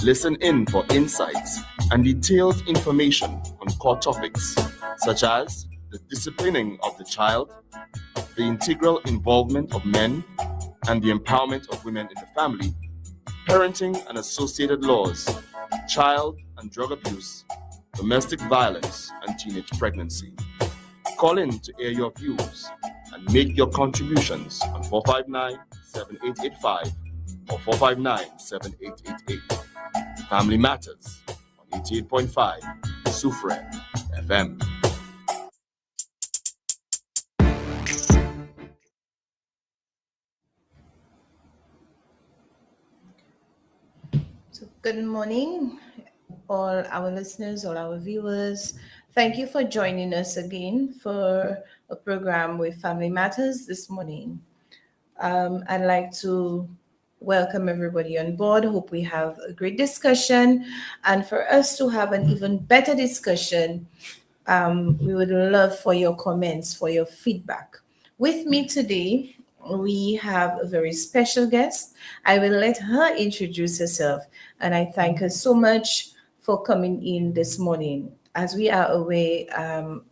Listen in for insights and detailed information on core topics such as the disciplining of the child, the integral involvement of men, and the empowerment of women in the family, parenting and associated laws, child and drug abuse, domestic violence, and teenage pregnancy. Call in to air your views and make your contributions on 459-7885 or 459-7888. Family Matters on 88.5 Sufre FM. So good morning, all our listeners, all our viewers. Thank you for joining us again for a program with Family Matters this morning. I'd like to welcome everybody on board. Hope we have a great discussion. And for us to have an even better discussion, we would love for your comments, for your feedback. With me today, we have a very special guest. I will let her introduce herself, and I thank her so much for coming in this morning. As we are aware,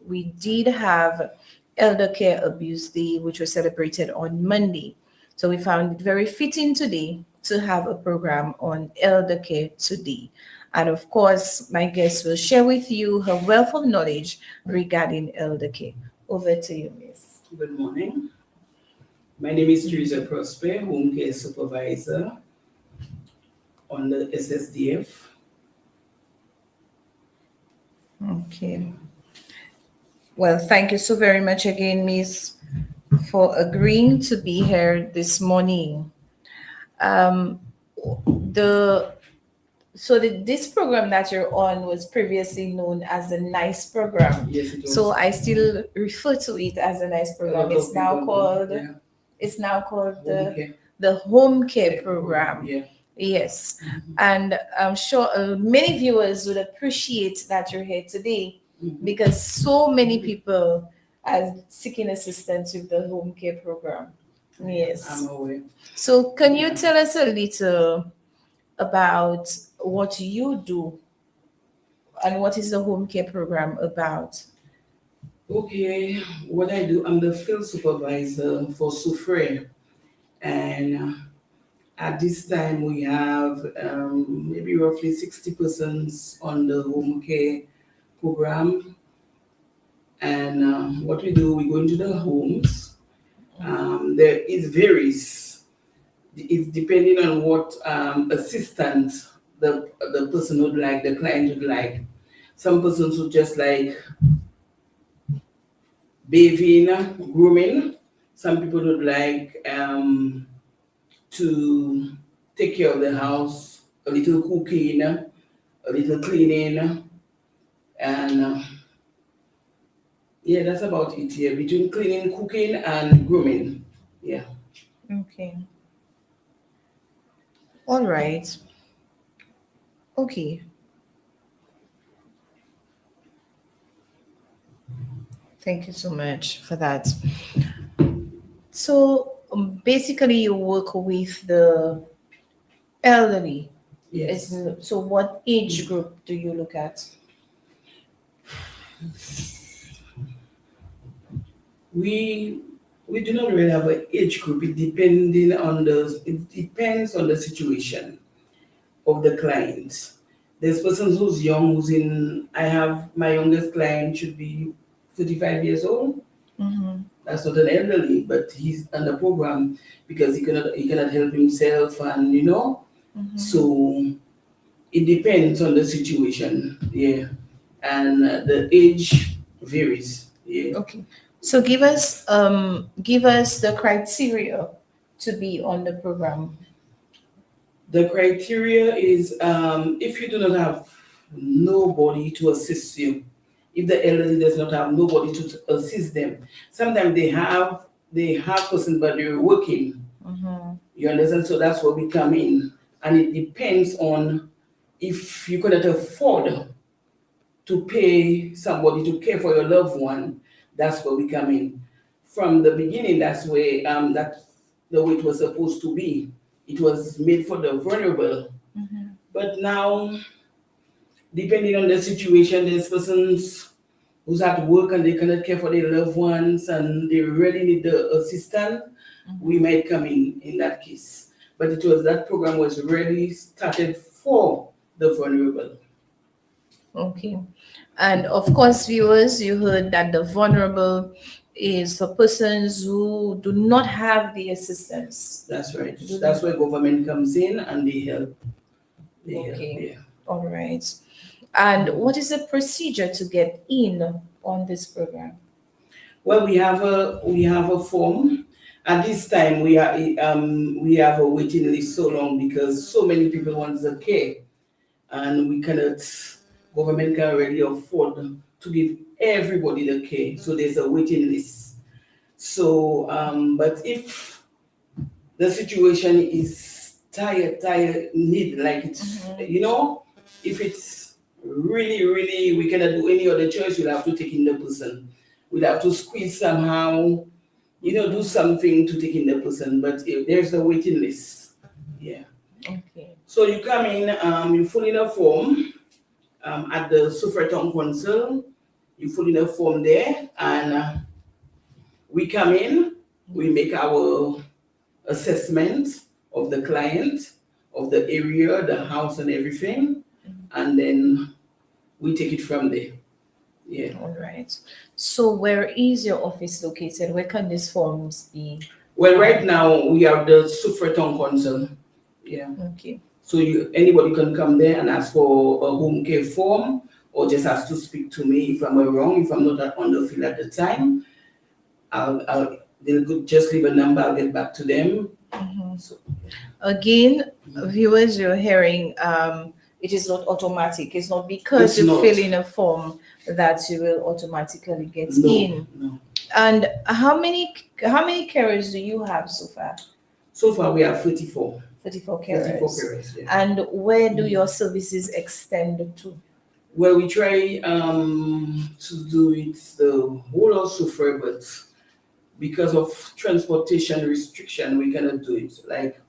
we did have Elder Care Abuse Day, which was celebrated on Monday. So we found it very fitting today to have a program on elder care today. And of course, my guest will share with you her wealth of knowledge regarding elder care. Over to you, Miss. Good morning. My name is Teresa Prosper, Home Care Supervisor on the SSDF. Okay. Well, thank you so very much again, Miss, for agreeing to be here this morning. This program that you're on was previously known as the NICE program. Yes, it was. So I still refer to it as a NICE program. It's now called the Home Care program. Yeah. Yes. And I'm sure many viewers would appreciate that you're here today because so many people are seeking assistance with the Home Care program. Yes. I'm aware. So can you tell us a little about what you do and what is the Home Care program about? Okay, what I do, I'm the field supervisor for Sufre, and at this time we have maybe roughly 60 persons on the home care program. And what we do, we go into the homes. It varies. It's depending on what assistance the person would like, the client would like. Some persons would just like bathing, grooming. Some people would like to take care of the house, a little cooking, a little cleaning, and yeah, that's about it here. Between cleaning, cooking, and grooming. Yeah. Okay. All right. Okay. Thank you so much for that. So basically, you work with the elderly. Yes. So what age group do you look at? We do not really have an age group. It depends on the situation of the client. There's persons who's young, I have my youngest client should be 35 years old. Mm-hmm. That's not an elderly, but he's on the program because he cannot help himself, and Mm-hmm. so it depends on the situation, yeah, and the age varies, yeah. Okay. So give us the criteria to be on the program. The criteria is if you do not have nobody to assist you, if the elderly does not have nobody to assist them, sometimes they have person but they're working. Mm-hmm. You understand? So that's where we come in, and it depends on if you cannot afford to pay somebody to care for your loved one. That's where we come in. From the beginning, that's where that's the way it was supposed to be. It was made for the vulnerable, But now, depending on the situation, there's persons who's at work and they cannot care for their loved ones and they really need the assistance. We might come in that case. But it was that program was really started for the vulnerable. Okay. And of course, viewers, you heard that the vulnerable is for persons who do not have the assistance. That's right. That's where government comes in and they help. Okay. All right. And what is the procedure to get in on this program? Well, we have a form. At this time, we have a waiting list so long because so many people want the care, and we cannot. Government can already afford to give everybody the care, so there's a waiting list. So, but if the situation is need like it's if it's really we cannot do any other choice, we'll have to take in the person. We'll have to squeeze somehow, do something to take in the person. But if there's a waiting list, yeah. Okay. So you come in, you fill in a form at the Soufriere Town Council. You fill in a form there, and we come in. We make our assessment of the client, of the area, the house, and everything, and then we take it from there. Yeah. All right. So where is your office located? Where can these forms be? Well, right now we are the Soufriere Town Council. Yeah. Okay. So anybody can come there and ask for a home care form, or just ask to speak to me if I'm wrong, if I'm not on the field at the time. They'll just leave a number. I'll get back to them. So, again, viewers, you're hearing. It is not automatic. It's not because you fill in a form that you will automatically get in. No. And how many carers do you have so far? So far, we have 34. 34 carers. 34 carers, yeah. And where do your services extend to? Well, we try to do it the whole of Soufriere, but because of transportation restriction, we cannot do it. Like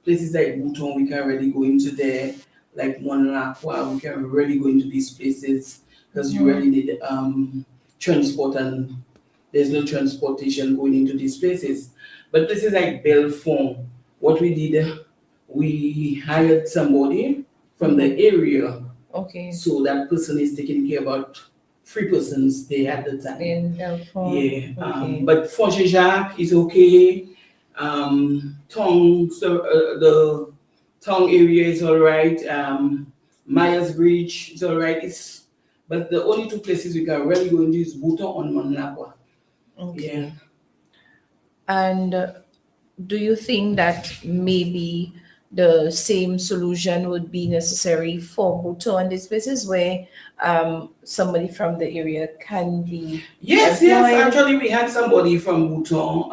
places like Bouton, we can't really go into there. Like Monlacqua, we can't really go into these places because you really need transport, and there's no transportation going into these places. But places like Belfond, what we did, we hired somebody from the area. Okay. So that person is taking care about 3 persons there at the time. In Belfond. Yeah. Okay. But Fort-Jacques is okay. The Tongue area is all right. Myers Bridge is all right. But the only 2 places we can really go into is Bouton and Monlacqua. Okay. Yeah. And do you think that maybe the same solution would be necessary for Bouton and these places where somebody from the area can be Yes. employed? Actually, we had somebody from Bouton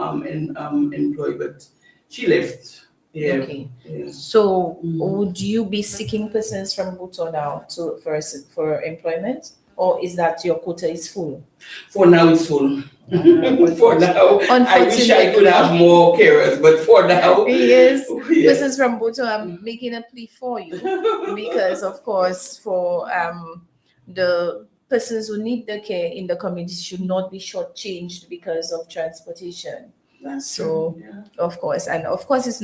employed, but she left. Yeah. Okay. Yeah. So would you be seeking persons from Bouton now for employment, or is that your quota is full? For now, it's full. For now, I wish I could have more carers, but for now, Yes, yeah. persons from Bouton, I'm making a plea for you because, of course, for the persons who need the care in the community should not be shortchanged because of transportation. That's So, true, yeah. of course, it's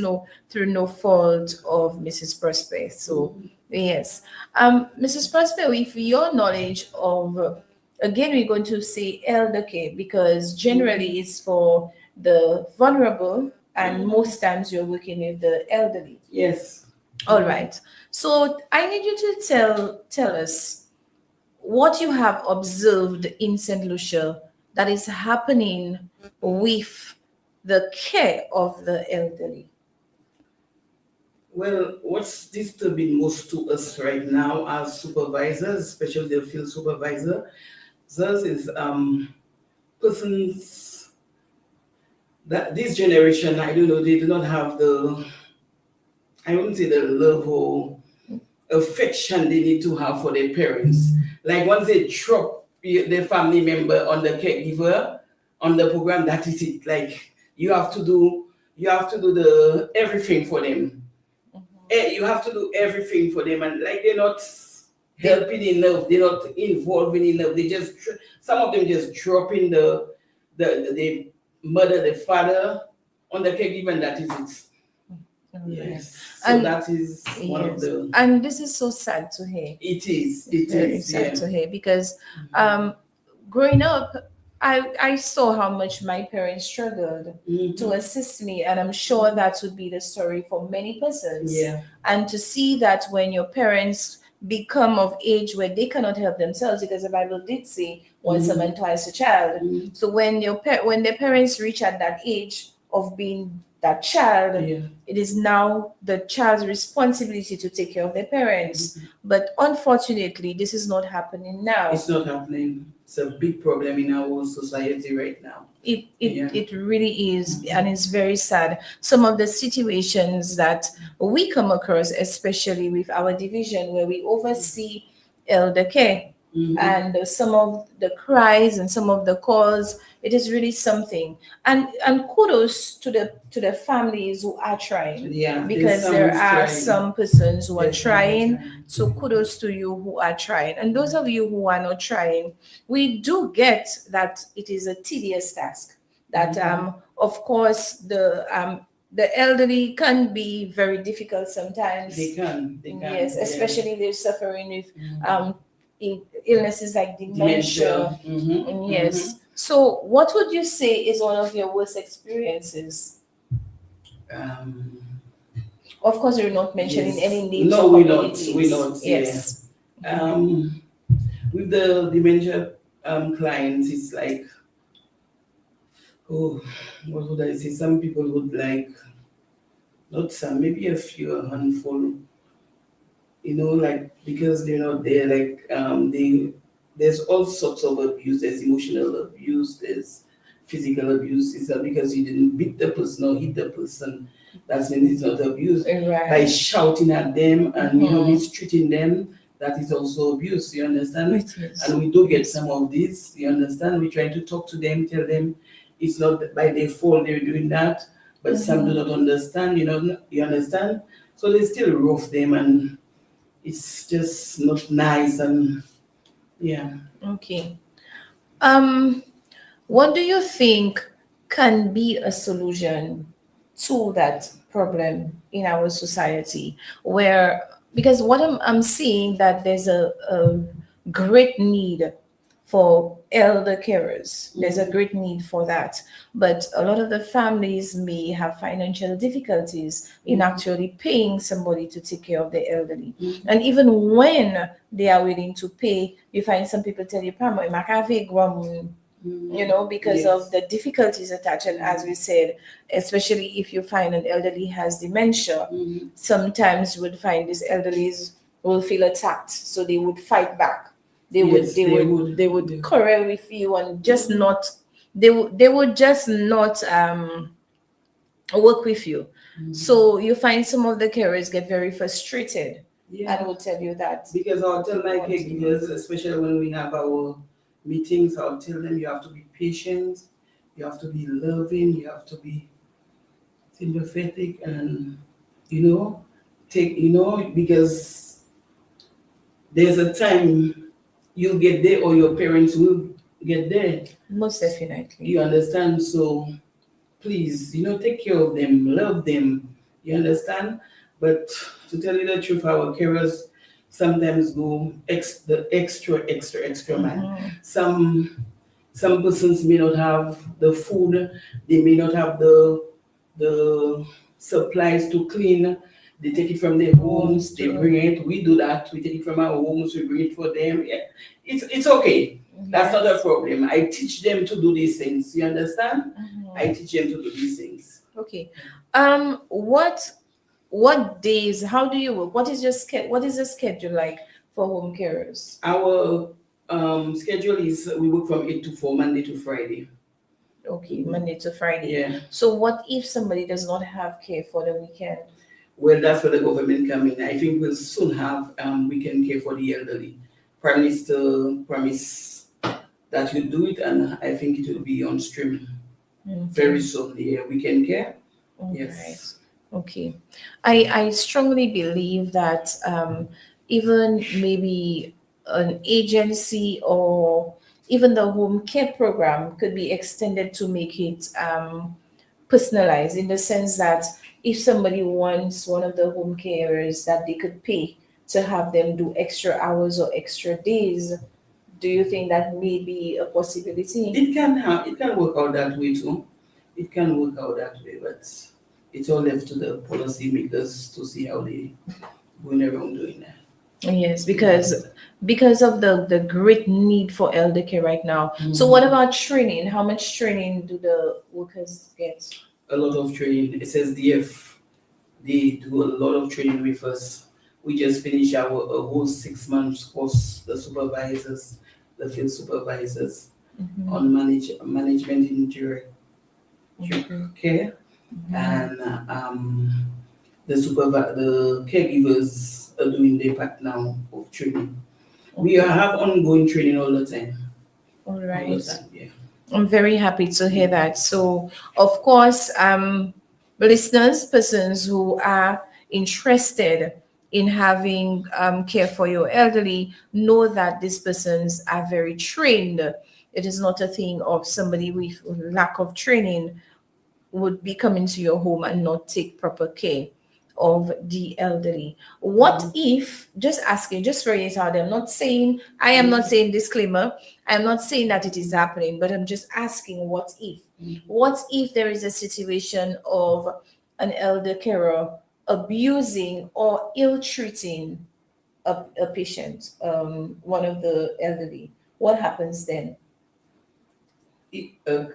through no fault of Mrs. Prosper. So, yes, Mrs. Prosper, with your knowledge of, again, we're going to say elder care because generally it's for the vulnerable, and most times you're working with the elderly. Yes. All right. So I need you to tell us what you have observed in St. Lucia that is happening with the care of the elderly. Well, what's disturbing most to us right now as supervisors, especially the field supervisors, is persons that this generation, I don't know, they do not have I wouldn't say the love or affection they need to have for their parents. Like once they drop their family member on the caregiver on the program, that is it. Like you have to do the everything for them. you have to do everything for them, and like they're not helping enough, they're not involving enough. They just some of them just dropping the mother, the father on the caregiver, and that is it. Yes. So And- that is one of Yes. the. And this is so sad to hear. It is. It Very is. sad Yeah. to hear because growing up, I saw how much my parents struggled Mhm. to assist me, and I'm sure that would be the story for many persons. Yeah. And to see that when your parents become of age where they cannot help themselves, because the Bible did say once a man, twice a child. Mhm. So when when their parents reach at that age of being that child, Yeah. it is now the child's responsibility to take care of their parents. But unfortunately, this is not happening now. It's not happening. It's a big problem in our society right now. It really is, and it's very sad. Some of the situations that we come across, especially with our division where we oversee elder care, Mhm. and some of the cries and some of the calls, it is really something. And kudos to the families who are trying, Yeah. because there's some there who's are trying. some persons who are There's some who's trying. So kudos to you who are trying. And those of you who are not trying, we do get that it is a tedious task. That of course the elderly can be very difficult sometimes. They can. Yes, yeah. especially if they're suffering with Mhm. illnesses like dementia. Mhm. And yes. So what would you say is one of your worst experiences? Of course, you're not mentioning Yes. any names. No, or we not. communities. We not. Yes. With the dementia clients, it's like, oh, what would I say? Some people would like, not some, maybe a few, a handful. You know, like because they're not there, like there's all sorts of abuse. There's emotional abuse. There's physical abuse. It's not because you didn't beat the person or hit the person. That's when it's not abuse. By Right. shouting at them and Mhm. mistreating them, that is also abuse. You understand? It is. And we do get some of this. You understand? We try to talk to them, tell them it's not by their fault they're doing that, but some do not understand. You understand? So they still rough them, and it's just not nice. And yeah. Okay. What do you think can be a solution to that problem in our society? Where, because what I'm seeing that there's a great need for elder carers. There's a great need for that. But a lot of the families may have financial difficulties in actually paying somebody to take care of the elderly. And even when they are willing to pay, you find some people tell you, "Pamo, I can't pay guamu," because Yes. of the difficulties attached. And as we said, especially if you find an elderly has dementia, sometimes you would find these elderlies will feel attacked, so they would fight back. They Yes, they would would. quarrel with you and just not. They would just not work with you. So you find some of the carers get very frustrated Yeah. and will tell you that. Because I'll tell my caregivers, especially when we have our meetings, I'll tell them you have to be patient, you have to be loving, you have to be sympathetic, and because there's a time you'll get there or your parents will get there. Most definitely. You understand? So please, take care of them, love them. You understand? But to tell you the truth, our carers sometimes go the extra mile. Some persons may not have the food, they may not have the supplies to clean. They take it from their homes, they bring it. We do that. We take it from our homes, we bring it for them. Yeah. It's okay. That's not a problem. I teach them to do these things. You understand? I teach them to do these things. Okay. What days? How do you work? What is your What is the schedule like for home carers? Our schedule is we work from 8 to 4, Monday to Friday. Okay, Monday to Friday. Yeah. So what if somebody does not have care for the weekend? Well, that's where the government come in. I think we'll soon have weekend care for the elderly. Prime Minister promised that he'll do it, and I think it will be on stream very soon. Yeah, weekend care. Okay. Yes. Okay. I strongly believe that even maybe an agency or even the home care program could be extended to make it personalized, in the sense that if somebody wants one of the home carers, that they could pay to have them do extra hours or extra days. Do you think that may be a possibility? It can work out that way too. It can work out that way, but it's all left to the policy makers to see how they going around doing that. Yes, because of the great need for elder care right now. So Mhm. what about training? How much training do the workers get? A lot of training. SSDF, they do a lot of training with us. We just finished our a whole 6 months course, the supervisors, the field supervisors Mhm. on management in direct Okay. care, and the caregivers are doing their part now of training. We Okay. have ongoing training all the time. All All the right. time, yeah. I'm very happy to hear that. So, of course, listeners, persons who are interested in having care for your elderly, know that these persons are very trained. It is not a thing of somebody with lack of training would be coming to your home and not take proper care of the elderly. What if, just asking, just throwing it out there, I'm not saying, I am not saying disclaimer, I'm not saying that it is happening, but I'm just asking, what if? What if there is a situation of an elder carer abusing or ill treating a patient, one of the elderly? What happens then? A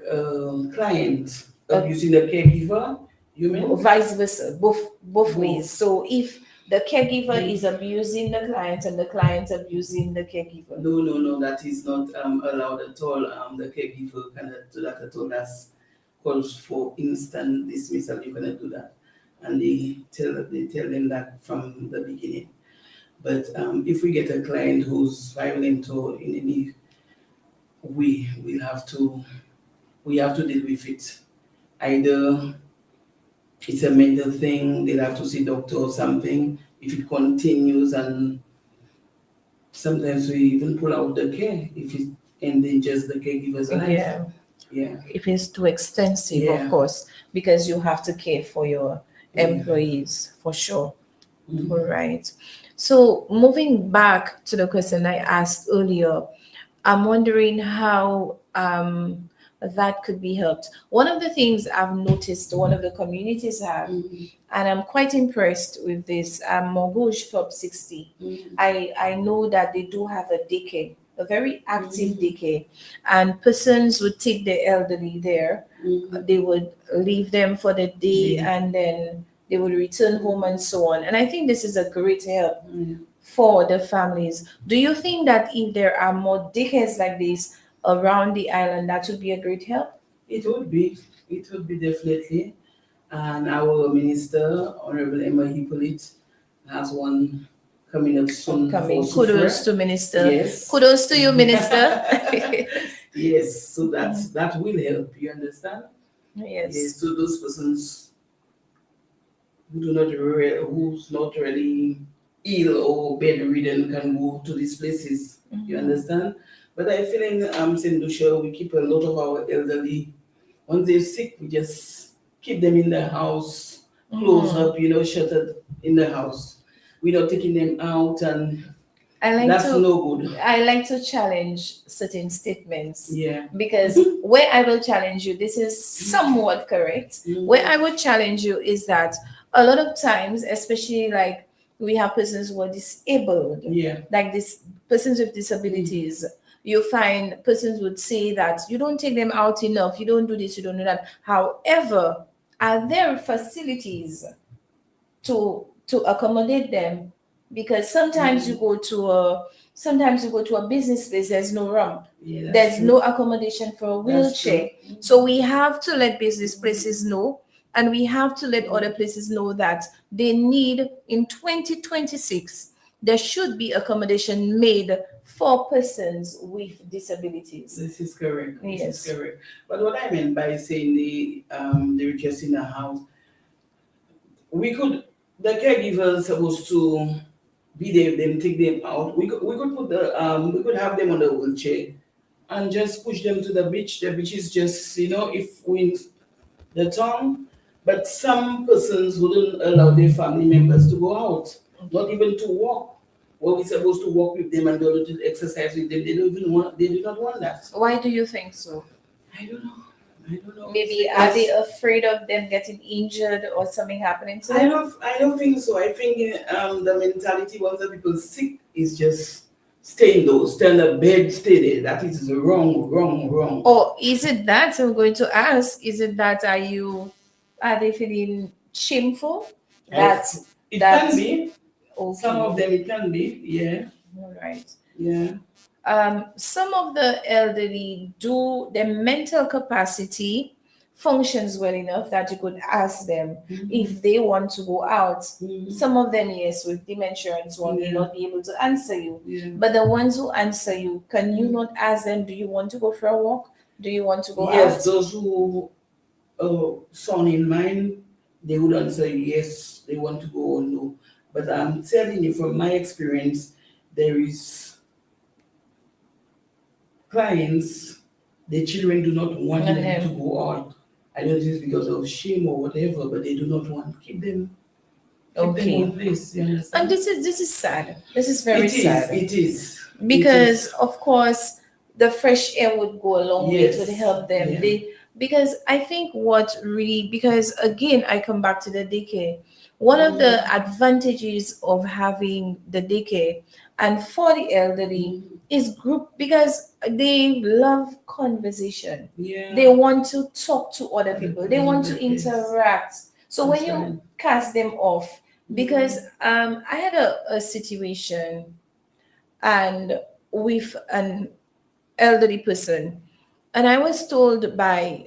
client Uh, abusing the caregiver, you mean? Vice versa, both ways. Both. So if the caregiver is abusing the client and the client abusing the caregiver. No, no, no, that is not allowed at all. The caregiver cannot do that at all. That's calls for instant dismissal. You cannot do that, and they tell them that from the beginning. But if we get a client who's violent or in any way, we have to deal with it. Either it's a mental thing, they'll have to see doctor or something. If it continues, and sometimes we even pull out the care if it endangers the caregiver's life. Yeah, Yeah, if it's too extensive, of yeah. course, because you have to care for your Yeah. employees for sure. Mhm. All right. So moving back to the question I asked earlier, I'm wondering how that could be helped. One of the things I've noticed, one of the communities have, and I'm quite impressed with this, Morgouge Club 60. I know that they do have a daycare, a very active daycare, and persons would take the elderly there. They would leave them for the day, Yeah. and then they would return home and so on. And I think this is a great help Yeah. for the families. Do you think that if there are more daycares like this around the island, that would be a great help? It would be. It would be definitely. And our minister, Honorable Emma Hippolyte, has one coming up soon for Upcoming. Kudos Soufrière. to Minister. Yes. Kudos to you, Minister. Yes, so that will help. You understand? Yes. Yes. So those persons who's not really ill or bedridden can go to these places. You understand? But I feel in Saint Lucia we keep a lot of our elderly. Once they're sick, we just keep them in the house, closed up, shuttered in the house. We're not taking them out, and I like that's to no good. I like to challenge certain statements, Yeah. because where I will challenge you, this is somewhat correct. Where I would challenge you is that a lot of times, especially like we have persons who are disabled, Yeah. like this persons with disabilities, you find persons would say that you don't take them out enough, you don't do this, you don't do that. However, are there facilities to accommodate them? Because sometimes you go to a business place, there's no ramp, Yeah, that's there's true. no accommodation for a That's true. wheelchair. So we have to let business places know, and we have to let other places know that they need, in 2026, there should be accommodation made for persons with disabilities. This is correct. Yes. This is correct. But what I meant by saying they're just in a house, the caregivers supposed to be there, then take them out. We could put we could have them on the wheelchair and just push them to the beach. The beach is just, if we the town, but some persons wouldn't allow their family members to go out, not even to walk. Well, we're supposed to walk with them and do a little exercise with them. They do not want that. Why do you think so? I don't know. Maybe are they afraid of them getting injured or something happening to them? I don't think so. I think the mentality once the people sick is just stay indoors, stay on the bed, stay there. That is wrong. Or is it that, I'm going to ask, is it that are they feeling shameful? That It that can be. okay. Some of them it can be. Yeah. All right. Yeah. Some of the elderly their mental capacity functions well enough that you could ask them if they want to go out. Some of them, yes, with dementia and so on, may not be able to answer you. Yeah. But the ones who answer you, can you not ask them, do you want to go for a walk? Do you want to go Yes, out? those who sound in mind, they would answer yes, they want to go or no. But I'm telling you from my experience, there is clients, the children do not want them to go out. I don't know if it's because of shame or whatever, but they do not want. Keep them in place. You understand? And this is sad. This is very sad. It is. Because of course the fresh air would go a long way. It would Yes. help them. Yeah. Because I think because again I come back to the daycare. One of the advantages of having the daycare and for the elderly is group, because they love conversation. Yeah. They want to talk to other people. They want to Yes. interact. So when That's you right. cast them off, because I had a situation and with an elderly person, and I was told by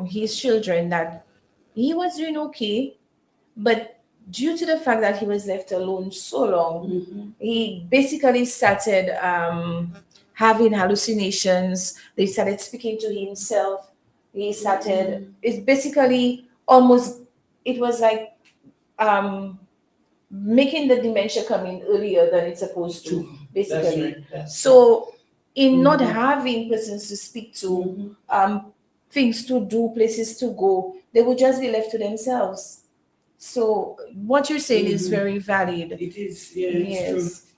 his children that he was doing okay, but due to the fact that he was left alone so long, he basically started having hallucinations. They started speaking to himself. He started, it's basically almost, it was like making the dementia come in earlier than it's supposed to, basically. That's So, in not having persons to speak to, things to do, places to go, they would just be left to themselves. So, what you're saying is very valid. It is, yeah, it's true.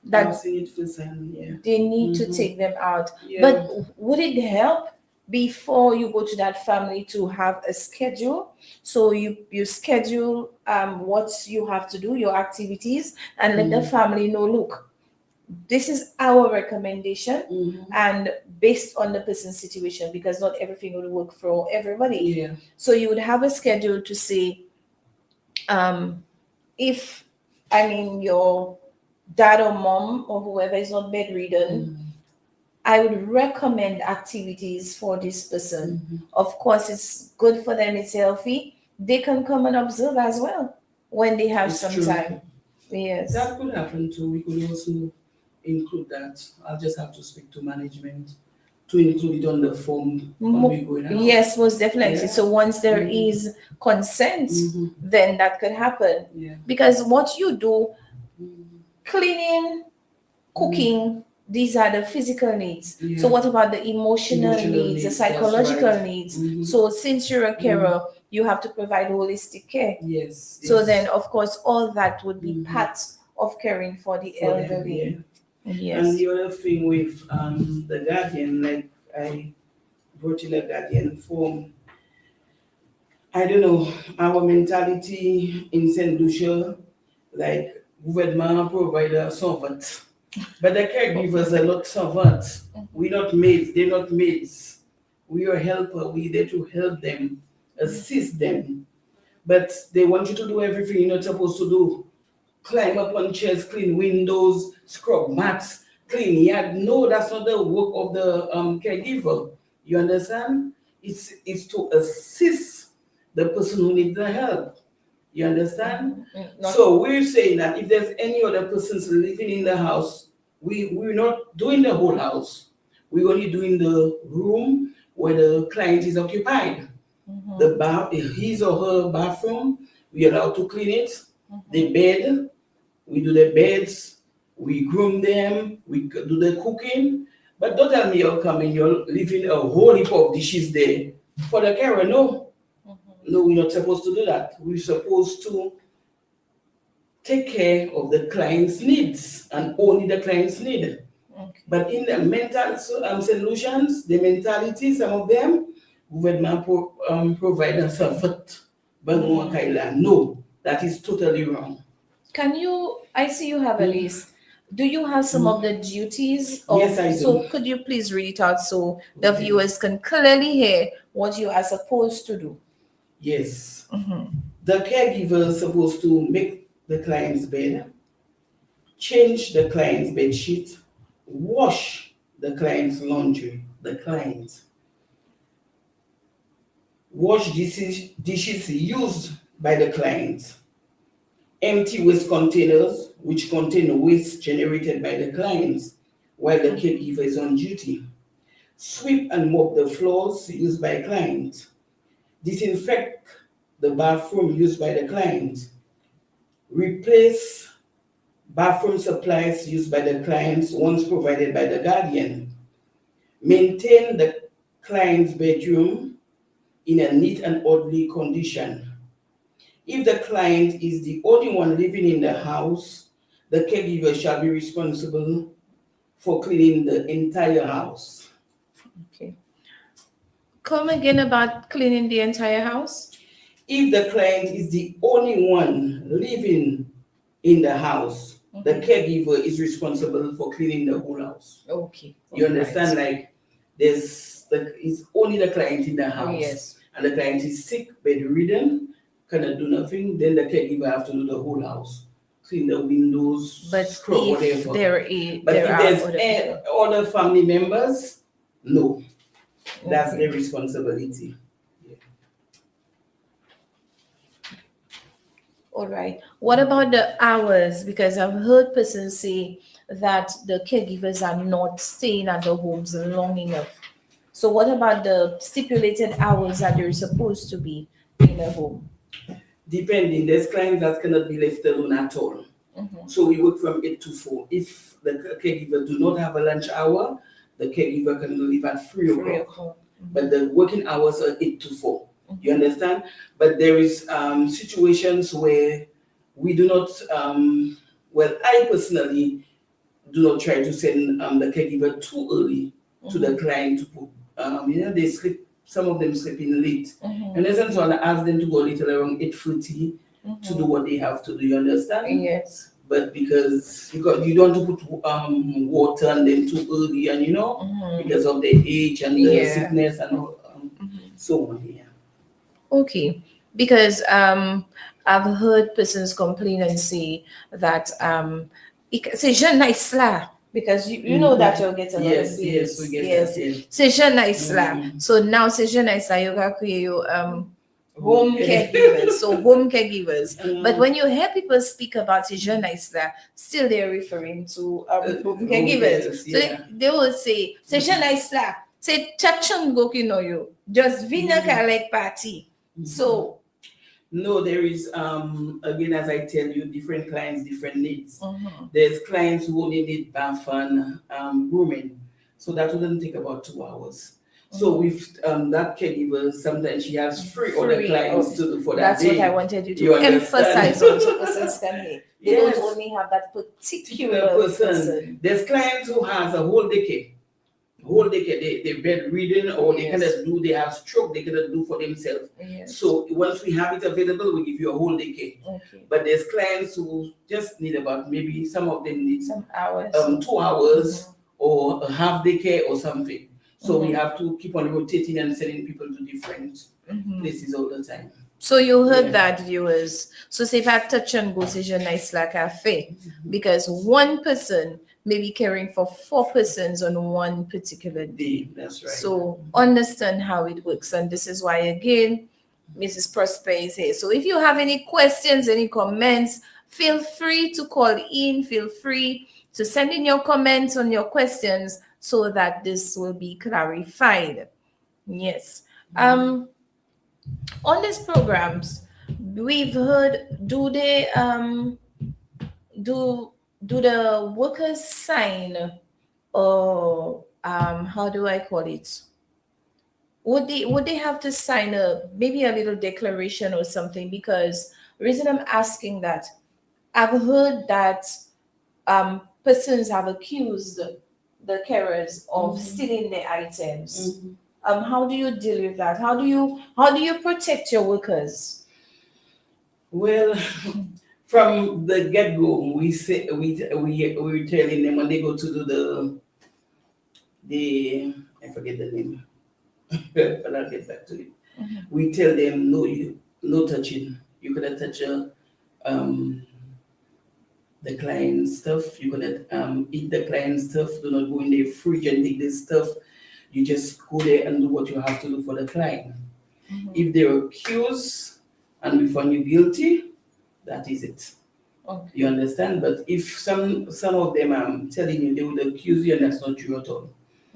That I've seen it firsthand, yeah. they need to take them out. Yeah. But would it help before you go to that family to have a schedule? So you schedule what you have to do, your activities, and let the family know, look, this is our recommendation and based on the person's situation, because not everything will work for everybody. Yeah. So you would have a schedule to say, if your dad or mom or whoever is not bedridden, I would recommend activities for this person. Of course, it's good for them, it's healthy. They can come and observe as well when they have It's some true. time. Yes. That could happen too. We could also include that. I'll just have to speak to management to include it on the form when we go out. Yes, most definitely. Yeah. So once there is consent, then that could happen. Yeah. Because what you do, cleaning, cooking, these are the physical needs. Yeah. So what about the emotional needs, the needs, that's psychological right. needs? So since you're a carer, you have to provide holistic care. Yes. So yes. then, of course, all that would be part of caring for the For them, elderly. yeah. Yes. And the other thing with the guardian, like I brought in a guardian form. I don't know, our mentality in St. Lucia, like gouvernement provide a servant. But the caregivers are not servants. We're not maids, they're not maids. We are helper, we're there to help them, assist them. But they want you to do everything you're not supposed to do. Climb up on chairs, clean windows, scrub mats, clean yard. No, that's not the work of the caregiver. You understand? It's to assist the person who needs the help. You understand? So we're saying that if there's any other persons living in the house, we're not doing the whole house. We're only doing the room where the client is occupied. The his or her bathroom, we allowed to clean it. The bed, we do the beds, we groom them, we do the cooking. But don't tell me you're coming, you're leaving a whole heap of dishes there for the carer. No, no, we're not supposed to do that. We're supposed to take care of the client's needs and only the client's need. Okay. But in the mental solutions, the mentality, some of them, government provide us support. But no, that is totally wrong. I see you have a list. Do you have some of the duties? Yes, I do. So could you please read it out so the viewers can clearly hear what you are supposed to do? Yes. The caregiver is supposed to make the client's bed, change the client's bed sheet, wash the client's laundry, wash dishes used by the client, empty waste containers which contain waste generated by the clients while the caregiver is on duty, sweep and mop the floors used by client, disinfect the bathroom used by the client, replace bathroom supplies used by the clients once provided by the guardian, maintain the client's bedroom in a neat and orderly condition. If the client is the only one living in the house, the caregiver shall be responsible for cleaning the entire house. Okay. Come again about cleaning the entire house? If the client is the only one living in the house, the caregiver is responsible for cleaning the whole house. Okay. You understand? Like it's only the client in the house. Yes. And the client is sick, bedridden, cannot do nothing, then the caregiver have to do the whole house. Clean the windows, But scrub if whatever. if But if there's there's other family members, no. That's Okay. their responsibility. All right. What about the hours? Because I've heard persons say that the caregivers are not staying at the homes long enough. So what about the stipulated hours that they're supposed to be in a home? Depending, there's clients that cannot be left alone at all. So we work from 8 to 4. If the caregiver do not have a lunch hour, the caregiver can leave at 3 o'clock. But the working hours are 8 to 4. You understand? But there is situations where we do not, I personally do not try to send the caregiver too early to the client to put, they sleep, some of them sleep in late. And so I ask them to go a little around 8:30 to do what they have to do, you understand? Yes. But because you don't want to put water on them too early, and because of the age and the sickness and all, so on. Yeah. Okay. Because I've heard persons complain and say that c'est jeune nice là. Because you know that you'll get a lot of bills. Yes, we get that. Yes. C'est jeune nice là. So now c'est jeune nice là, you got create home caregivers. So home caregivers. But when you hear people speak about ces jeunes nice là, still they're referring to home caregivers. So they will say ces jeunes nice là, c'est chachon go you just vina like party. So no, there is again, as I tell you, different clients, different needs. There's clients who only need bath and grooming, so that wouldn't take about 2 hours. So with that caregiver, sometimes she has three other clients to do for that day. That's what I wanted you to emphasize on, so persons can hear. They don't only have that particular person. There's clients who has a whole decade. They're bedridden, or they cannot do, they have stroke, they cannot do for themselves. So once we have it available, we give you a whole decade. But there's clients who just need about, maybe some of them need some hours, 2 hours, or a half decade or something. So we have to keep on rotating and sending people to different places all the time. So you heard that, viewers. So say if I touch and go to nice like cafe, because one person may be caring for 4 persons on one particular day. That's right. So understand how it works. And this is why, again, Mrs. Prosper is here. So if you have any questions, any comments, feel free to call in. Feel free to send in your comments on your questions so that this will be clarified. Yes. On these programs, we've heard, do do the workers sign, or how do I call it? Would they have to sign a maybe a little declaration or something? Because reason I'm asking that, I've heard that persons have accused the carers of stealing their items. How do you deal with that? How do you protect your workers? Well, from the get go, we say we're telling them when they go to do the I forget the name, but I'll get back to it. We tell them no touching. You cannot touch um the client stuff. You cannot eat the client stuff. Do not go in the fridge and take this stuff. You just go there and do what you have to do for the client. If they're accused and we find you guilty, that is it. Okay. You understand? But if some of them, I'm telling you, they would accuse you, and that's not true at all.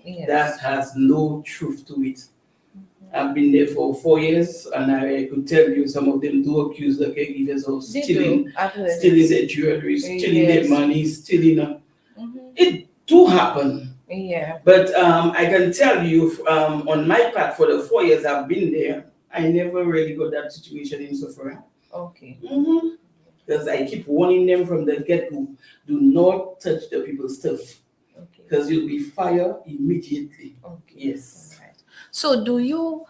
Yes. That has no truth to it. I've been there for 4 years, and I could tell you some of them do accuse the caregivers of They stealing, do. I've heard stealing it. their jewelry, stealing their Yes. money, stealing. Mhm. It do happen. Yeah. But I can tell you, on my part, for the 4 years I've been there, I never really got that situation in Sophia. Okay. Because I keep warning them from the get-go, do not touch the people's stuff, Okay. because you'll be fired immediately. Okay. Yes. All right. So do you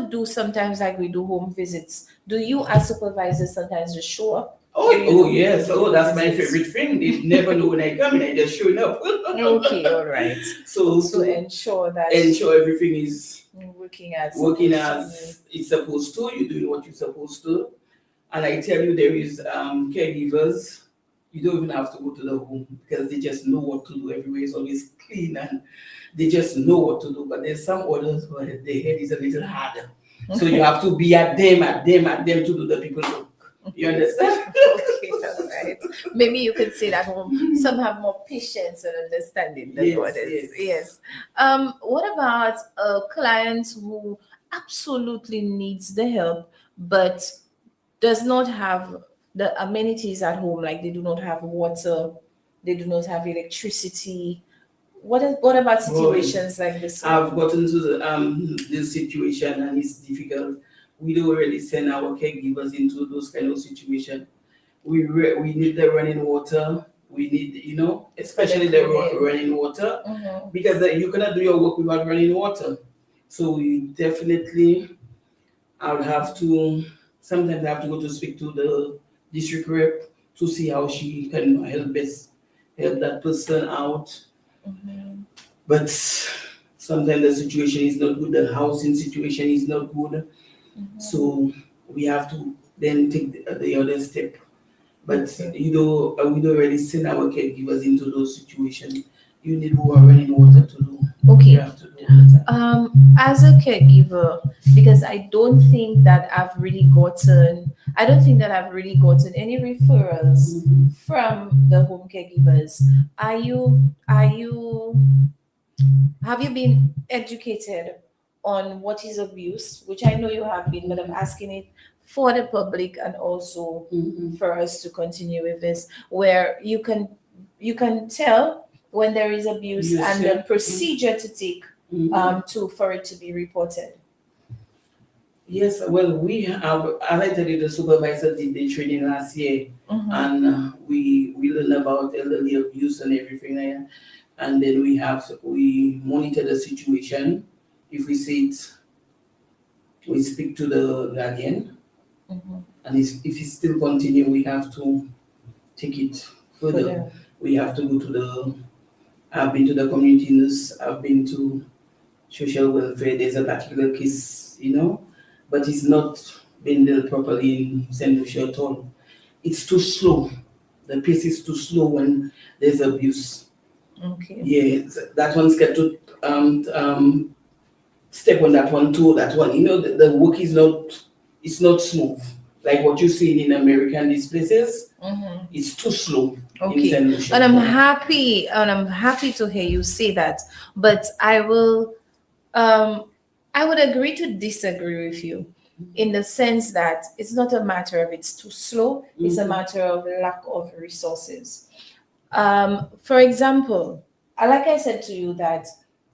do sometimes, like we do home visits? Do you as supervisors sometimes just show up? Oh yes. Oh, that's my favorite thing. They never know when I come in. I just showing up. Okay. All right. So So to ensure that ensure everything is working as working supposed to. as it's supposed to, you're doing what you're supposed to. And I tell you, there is caregivers, you don't even have to go to the home because they just know what to do. Everywhere is always clean and they just know what to do. But there's some others where the head is a little harder. So you have to be at them to do the people work. You understand? Okay, all right. Maybe you could say that some have more patience and understanding than Yes, others. yes. Yes. What about a client who absolutely needs the help but does not have the amenities at home, like they do not have water, they do not have electricity? What about situations like this one? I've gotten to this situation and it's difficult. We don't really send our caregivers into those kind of situations. We need the running water. We need, especially the running water, because you cannot do your work without running water. So we definitely, sometimes I have to go to speak to the district rep to see how she can help that person out. But sometimes the situation is not good, the housing situation is not good. So we have to then take the other step. But we don't really send our caregivers into those situations. You need who are running water to do. Okay. You have to do that. As a caregiver, because I don't think that I've really gotten any referrals from the home caregivers. Have you been educated on what is abuse? Which I know you have been, but I'm asking it for the public and also for us to continue with this, where you can tell when there is abuse and the procedure to take for it to be reported. Yes, well, we have, as I tell you, the supervisor did the training last year, and we learned about elderly abuse and everything like that. And then we monitor the situation. If we see it, we speak to the guardian, and if it still continue, we have to take it further. We have to go I've been to the community nurse, I've been to social welfare. There's a particular case, but it's not being dealt properly in St. Lucia at all. It's too slow. The pace is too slow when there's abuse. Okay. Yeah, that one's got to step on that one too. That one, the work is not smooth. Like what you see in America and these places, it's too slow. Okay, and I'm happy to hear you say that. But I would agree to disagree with you, in the sense that it's not a matter of it's too slow, it's a matter of lack of resources. For example, like I said to you, that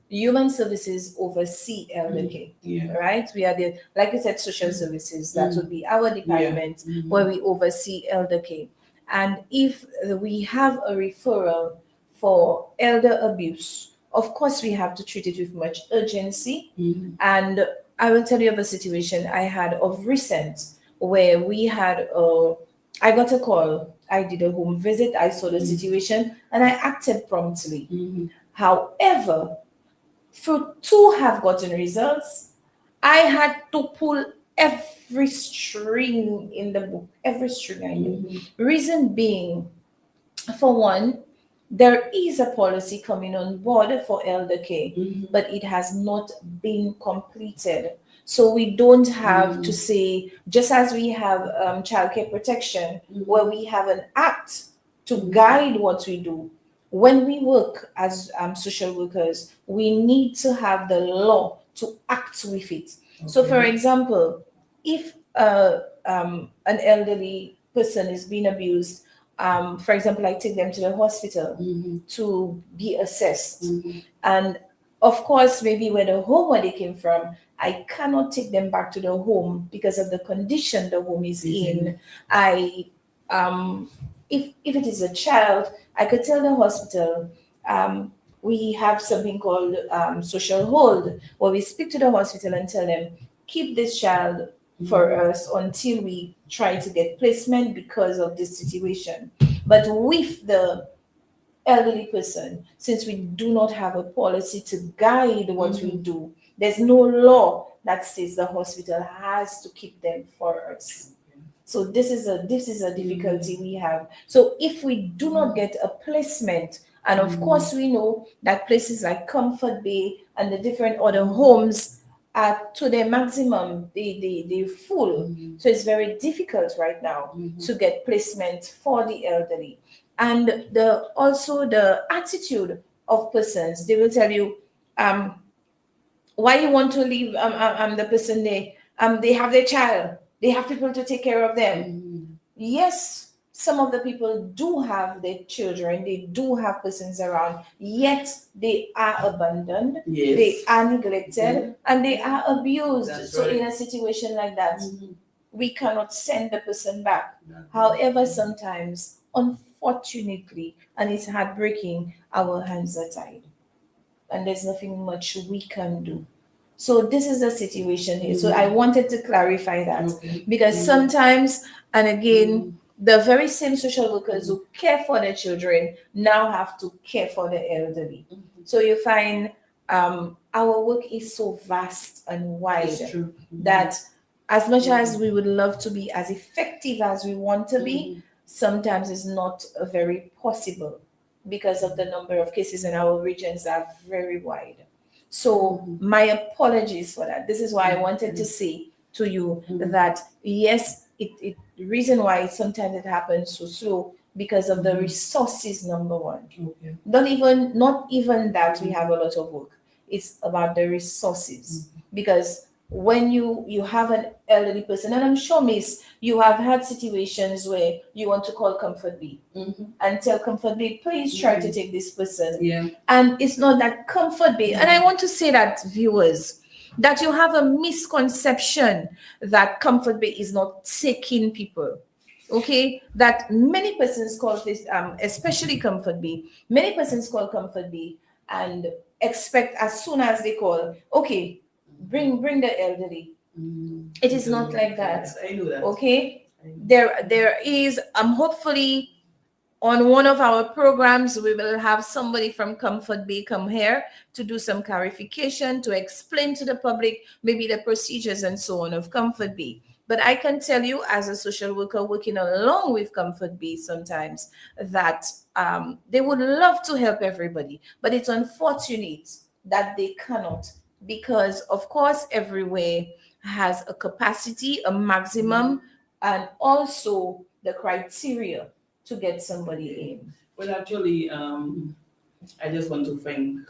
human services oversee elder care, Yeah. right? We are the, like you said, social services, that would be our department where we oversee elder care. And if we have a referral for elder abuse, of course we have to treat it with much urgency. And I will tell you of a situation I had of recent where we had I got a call. I did a home visit. I saw the situation and I acted promptly. However, for to have gotten results, I had to pull every string in the book, every string I knew. Reason being, for one, there is a policy coming on board for elder care, but it has not been completed. So we don't have to say, just as we have child care protection, where we have an act to guide what we do. When we work as social workers, we need to have the law to act with it. So, for example, if an elderly person is being abused, for example, I take them to the hospital to be assessed. And of course, maybe where the home where they came from, I cannot take them back to the home because of the condition the home is in. I if it is a child, I could tell the hospital, we have something called social hold, where we speak to the hospital and tell them, keep this child for us until we try to get placement because of this situation. But with the elderly person, since we do not have a policy to guide what we do, there's no law that says the hospital has to keep them for us. So this is a difficulty we have. So if we do not get a placement, and of course we know that places like Comfort Bay and the different other homes are to their maximum, they're full. So it's very difficult right now to get placement for the elderly. And also the attitude of persons, they will tell you, why you want to leave the person there? They have their child, they have people to take care of them. Yes, some of the people do have their children, they do have persons around, yet they are abandoned, they are neglected, and they are abused. So in a situation like that, we cannot send the person back. However, sometimes, unfortunately, and it's heartbreaking, our hands are tied and there's nothing much we can do. So this is the situation here. So I wanted to clarify that because sometimes, and again, the very same social workers who care for their children now have to care for the elderly. So you find our work is so vast and wide that as much as we would love to be as effective as we want to be, sometimes it's not very possible because of the number of cases in our regions are very wide. So my apologies for that. This is why I wanted to say to you that yes, the reason why sometimes it happens so slow because of the resources, number one. Not even that we have a lot of work. It's about the resources. Because when you have an elderly person, and I'm sure, Miss, you have had situations where you want to call Comfort Bay and tell Comfort Bay, please try to take this person. And it's not that Comfort Bay. And I want to say that, viewers, that you have a misconception that Comfort Bay is not taking people. Okay, that many persons call this, especially Comfort Bay, many persons call Comfort Bay and expect as soon as they call, okay, bring the elderly. It is not like that. I know that. Okay, there is hopefully on one of our programs we will have somebody from Comfort Bay come here to do some clarification, to explain to the public maybe the procedures and so on of Comfort Bay. But I can tell you, as a social worker working along with Comfort Bay sometimes, that they would love to help everybody, but it's unfortunate that they cannot, because of course everywhere has a capacity, a maximum, and also the criteria to get somebody in. Well, actually, I just want to thank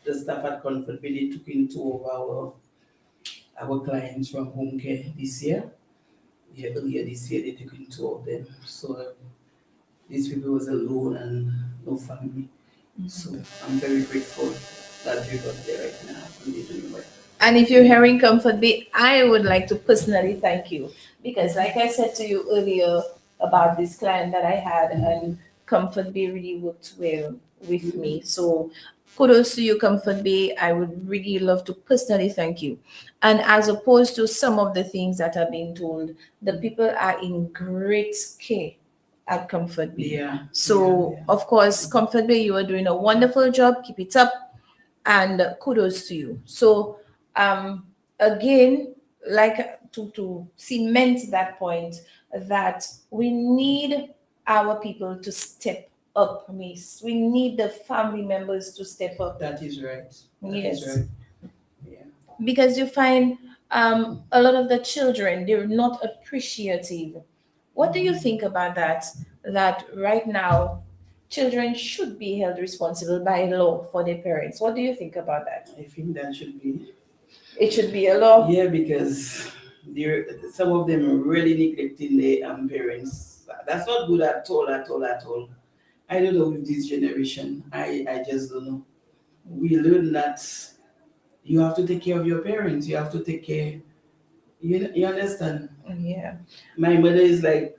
the staff at Comfort Bay. They took in two of our our clients from home care this year. Yeah, earlier this year they took in two of them. So these people was alone and no family. So I'm very grateful that we got there right now and they're doing well. And if you're hearing Comfort Bay, I would like to personally thank you because, like I said to you earlier about this client that I had, and Comfort Bay really worked well with me. So, kudos to you, Comfort Bay. I would really love to personally thank you. And as opposed to some of the things that are being told, the people are in great care at Comfort Bay. Yeah. So, yeah. of course, Comfort Bay, you are doing a wonderful job. Keep it up, and kudos to you. So, again, like to cement that point, that we need our people to step up, miss. We need the family members to step up. That is right. That Yes. is right. Yeah. Because you find a lot of the children, they're not appreciative. What do you think about that? That right now, children should be held responsible by law for their parents. What do you think about that? I think that should be. It should be a law. Yeah, because some of them are really neglecting their parents. That's not good at all, at all, at all. I don't know with this generation. I just don't know. We learn that you have to take care of your parents. You have to take care. You understand? Yeah. My mother is like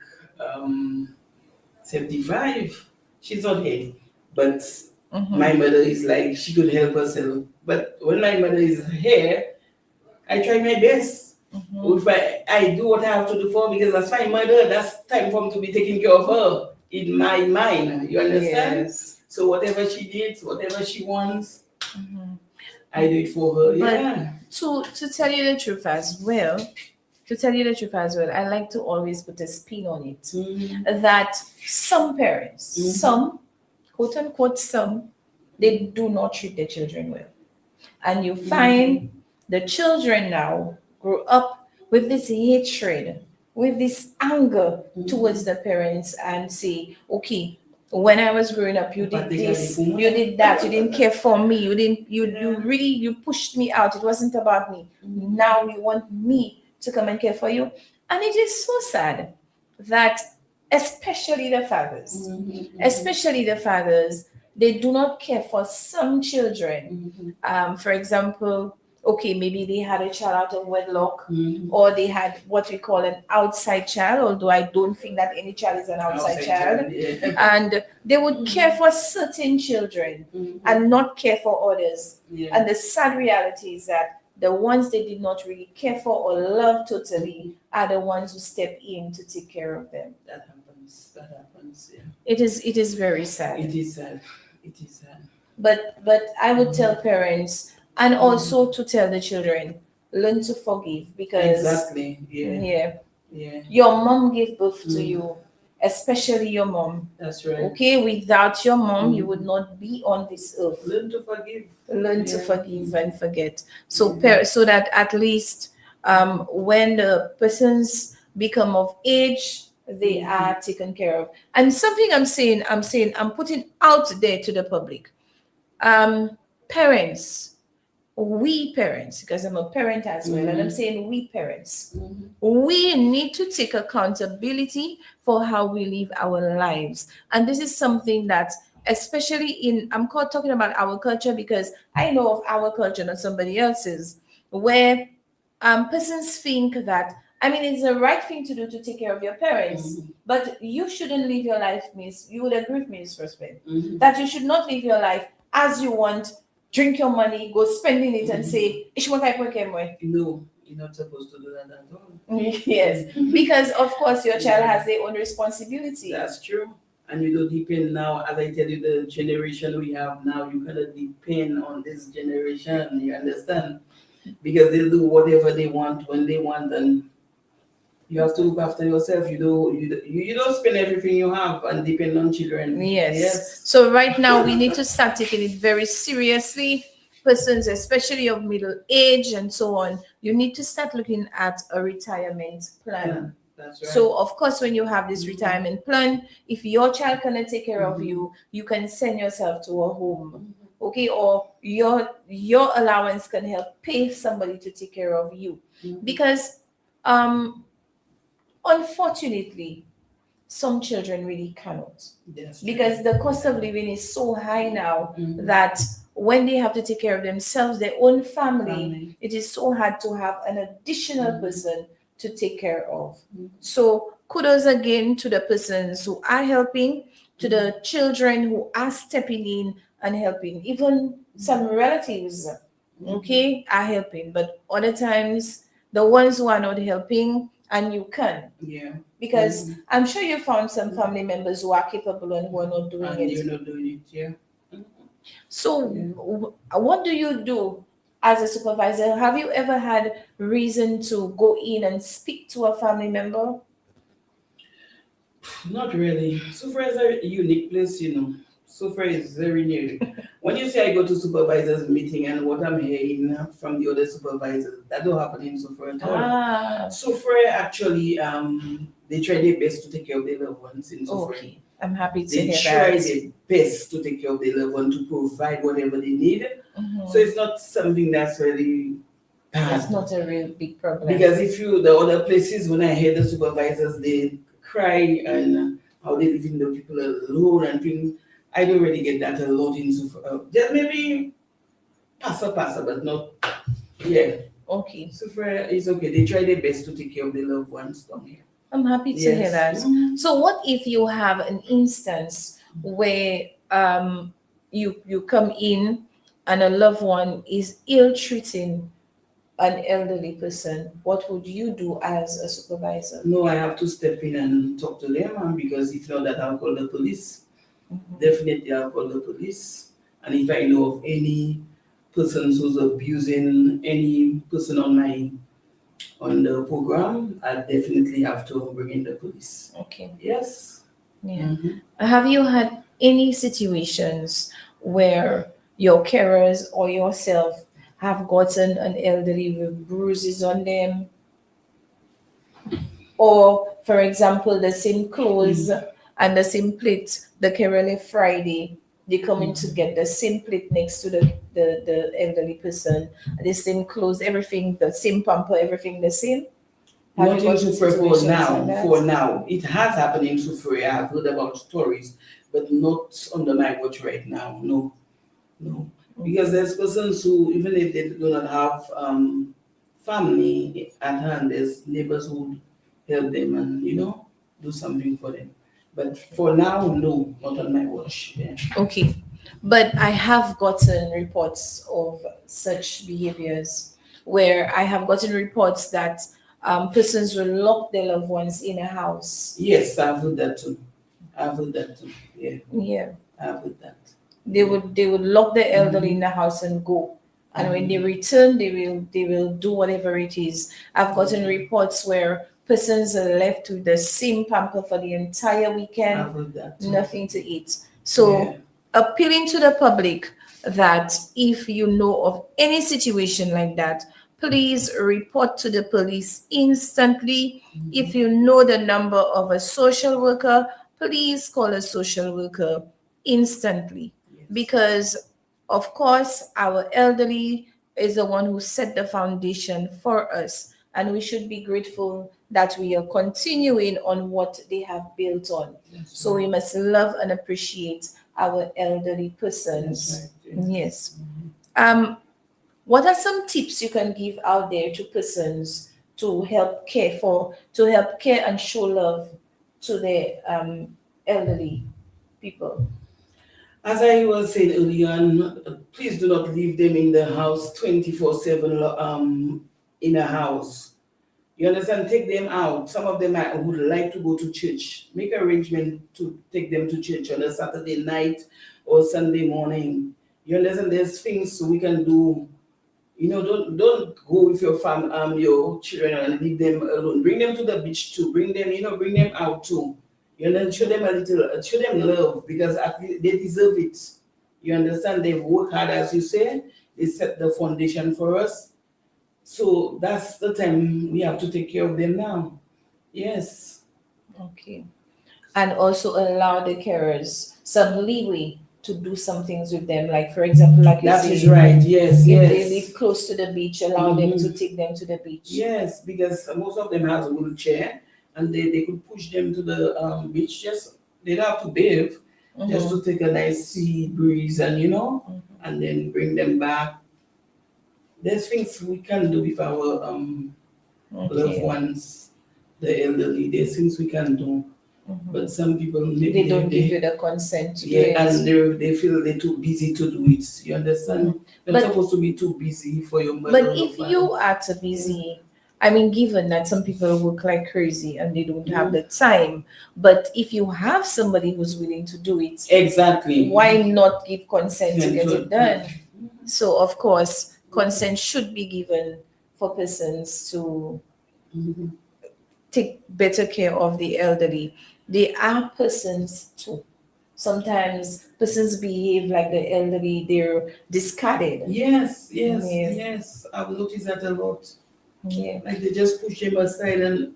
75. She's not here, but my mother is like she could help herself. But when my mother is here, I try my best. If I do what I have to do for her because that's my mother. That's time for me to be taking care of her in my mind. You understand? Yes. So whatever she needs, whatever she wants, I do it for her. But Yeah. to tell you the truth as well, I like to always put a spin on it. That some parents, some quote unquote some, they do not treat their children well. And you find the children now grow up with this hatred, with this anger towards the parents and say, okay, when I was growing up, you did this, you did that, you didn't care for me, you pushed me out. It wasn't about me. Now you want me to come and care for you. And it is so sad that especially the fathers, they do not care for some children. For example, okay, maybe they had a child out of wedlock, or they had what we call an outside child, although I don't think that any child is an outside child. And they would care for certain children and not care for others. And the sad reality is that the ones they did not really care for or love totally are the ones who step in to take care of them. That happens. Yeah. It is very sad. It is sad. But I would tell parents, and also to tell the children, learn to forgive, because exactly. Yeah. Your mom gave birth to you, especially your mom. That's right. Okay, without your mom, you would not be on this earth. Learn to forgive. Learn to forgive and forget. So so that at least when the persons become of age, they are taken care of. And something I'm putting out there to the public. Parents, we parents, because I'm a parent as well, and I'm saying we parents, we need to take accountability for how we live our lives. And this is something that, especially I'm talking about our culture, because I know of our culture, not somebody else's, where persons think that, I mean, it's the right thing to do to take care of your parents, but you shouldn't live your life, miss. You would agree with me, Miss Rosemary, that you should not live your life as you want, drink your money, go spending it, and say, No, you're not supposed to do that at all. Yes, because of course your child has their own responsibility. That's true. And you don't depend now, as I tell you, the generation we have now, you cannot depend on this generation, you understand? Because they'll do whatever they want when they want, and you have to look after yourself. You don't spend everything you have and depend on children. Yes. So right now we need to start taking it very seriously. Persons, especially of middle age and so on, you need to start looking at a retirement plan. That's right. So of course, when you have this retirement plan, if your child cannot take care of you, you can send yourself to a home. okay, or your allowance can help pay somebody to take care of you. Mhm. Because unfortunately, some children really cannot, That's true. because the cost of living is so high now Mhm. that when they have to take care of themselves, their own family, Family. it is so hard to have an additional Mhm. person to take care of. Mhm. So kudos again to the persons who are helping, to the children who are stepping in and helping. Even some relatives, okay, are helping, but other times the ones who are not helping, and you can, Yeah. because I'm sure you found some family members who are capable and who are not doing And it. you're not doing it, yeah. So, Yeah. what do you do as a supervisor? Have you ever had reason to go in and speak to a family member? Not really. Sufra is a unique place, you know. Sufra is very new. When you say I go to supervisors meeting and what I'm hearing from the other supervisors, that don't happen in Sufra at all. Ah, Sufra actually, they try their best to take care of their loved ones in Sufra. okay. I'm happy to They hear try that. their best to take care of their loved one, to provide whatever they need. Mhm. So it's not something that's really That's bad. not a real big problem. Because if you, the other places, when I hear the supervisors, they cry and how they leaving the people alone and things, I don't really get that a lot in Sufra. Just maybe passa, but not, yeah. Okay. Sufra is okay. They try their best to take care of their loved ones down here. I'm happy to hear that. So, what if you have an instance where you come in and a loved one is ill treating an elderly person? What would you do as a supervisor? No, I have to step in and talk to them because if not that, I'll call the police. Mhm. Definitely, I'll call the police. And if I know of any person who's abusing any person on the program, I definitely have to bring in the police. Okay. Yes. Yeah. Mhm. Have you had any situations where your carers or yourself have gotten an elderly with bruises on them? Or, for example, the same clothes and the same plate, the carer left Friday, they come in to get the same plate next to the elderly person, the same clothes, everything, the same pamper, everything the same? Have Not you in gotten Sufre for situations now. like that? For now, it has happened in Sufre. I have heard about stories, but not under my watch right now. No, no, because there's persons who, even if they do not have family at hand, there's neighbors who help them and do something for them. But for now, no, not on my watch. Yeah. Okay, but I have gotten reports of such behaviors where I have gotten reports that persons will lock their loved ones in a house. Yes, I've heard that too. I've heard that too. Yeah, Yeah, I've heard that. they would lock the elderly in the house and go. And when they return, they will do whatever it is. I've gotten reports where persons are left with the same pamper for the entire weekend, I've heard that too. nothing to eat. So, Yeah. appealing to the public that if you know of any situation like that, please report to the police instantly. If you know the number of a social worker, please call a social worker instantly. Yes. Because, of course, our elderly is the one who set the foundation for us, and we should be grateful that we are continuing on what they have built on. That's So right. we must love and appreciate our elderly That's persons. right. Yeah. Yes. What are some tips you can give out there to persons to help care and show love to the elderly people? As I was saying earlier on, please do not leave them in the house 24/7 in a house. You understand? Take them out. Some of them would like to go to church. Make arrangement to take them to church on a Saturday night or Sunday morning. You understand? There's things we can do. Don't go with your children and leave them alone. Bring them to the beach too. Bring them out too. Show them show them love because at least they deserve it. You understand? They've worked hard, as you say. They set the foundation for us. So that's the time we have to take care of them now. Yes. Okay. And also allow the carers some leeway to do some things with them. Like, for example, like you That say, is right. Yes, if they yes. live close to the beach, allow them to take them to the beach. Yes, because most of them has a wheelchair and they could push them to the beach. Just they don't have to bathe, just to take a nice sea breeze and and then bring them back. There's things we can do with our loved ones, the elderly. There's things we can do, but some people maybe They don't give you the consent to do yeah, it. and they feel they're too busy to do it. You understand? They're But- supposed to be too busy for your mother. But if you are too busy, I mean, given that some people work like crazy and they don't have the time, but if you have somebody who's willing to do it, exactly, why not give consent to get to- it done? So, of course, consent should be given for persons to take better care of the elderly. They are persons too. Sometimes persons behave like the elderly, they're discarded. Yes. I've noticed that a lot. Yeah. Like they just push them aside and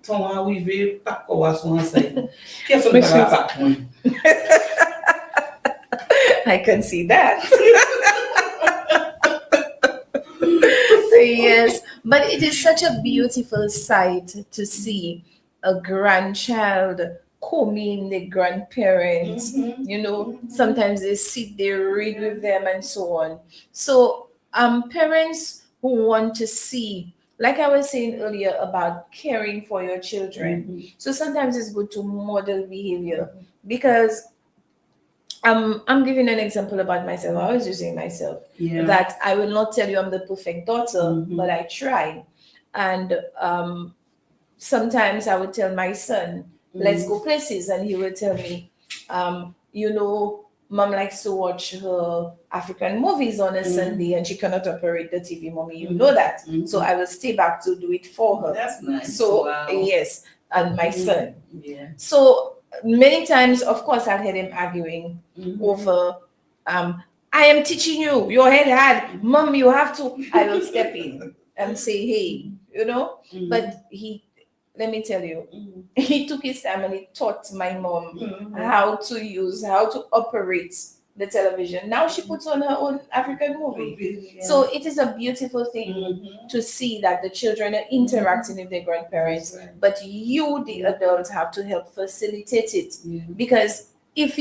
ton arrivé, pas quoi sont aside. Qu'est-ce qu'on va pas point? I can see that. Yes, but it is such a beautiful sight to see a grandchild combing the grandparents. Sometimes they sit there, read with them, and so on. So, parents who want to see, like I was saying earlier about caring for your children. So sometimes it's good to model behavior because I'm giving an example about myself. I was using myself that I will not tell you I'm the perfect daughter, but I try. And sometimes I would tell my son, let's go places, and he would tell me, Mom likes to watch her African movies on a Sunday, and she cannot operate the TV, Mommy. You know that. So I will stay back to do it for her. That's nice. So Wow. yes, and my son. Yeah. So many times, of course, I'll hear him arguing over, I am teaching you, your head hard, Mom, you have to. I will step in and say, hey, but let me tell you, he took his time and he taught my mom how to operate the television. Now she puts on her own African movie. So it is a beautiful thing to see that the children are interacting with their grandparents, but you, the adults, have to help facilitate it. Because if